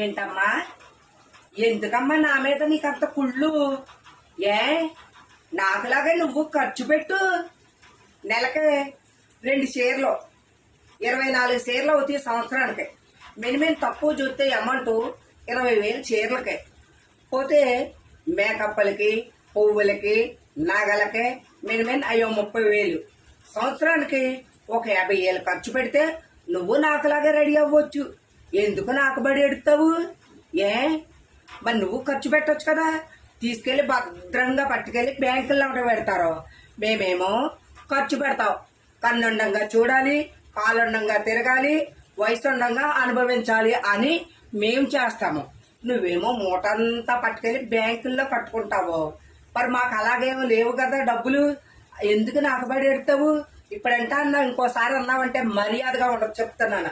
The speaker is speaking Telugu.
ఏంటమ్మా? ఎందుకమ్మా నా మీద నీకంత కుళ్ళు? ఏ నాకులాగే నువ్వు ఖర్చు పెట్టు. నెలకి 2 చీరలు 24 చీరలు అవుతాయి సంవత్సరానికి. మినిమం తక్కువ చూస్తే అమౌంట్ 20,000 చీరలకి. పోతే మేకప్లకి, పువ్వులకి, నగలకి మినిమం అయ్యో 30,000. సంవత్సరానికి ఒక 50,000 ఖర్చు పెడితే నువ్వు నాకులాగే రెడీ అవ్వచ్చు. ఎందుకు నాకు బడి ఎడుతావు? ఏ మరి నువ్వు ఖర్చు పెట్టొచ్చు కదా. తీసుకెళ్లి భద్రంగా పట్టుకెళ్ళి బ్యాంకుల్లో పెడతారు. మేమేమో ఖర్చు పెడతాం. కన్నుండంగా చూడాలి, కాలుండంగా తిరగాలి, వయసు ఉండంగా అనుభవించాలి అని మేము చేస్తాము. నువ్వేమో మూటంతా పట్టుకెళ్ళి బ్యాంకుల్లో కట్టుకుంటావు. మరి మాకు అలాగేమో లేవు కదా డబ్బులు. ఎందుకు నాకు బడి ఎడతావు? ఇప్పుడంటే అన్నా, ఇంకోసారి అన్నావంటే మర్యాదగా ఉండదు చెప్తున్నాను.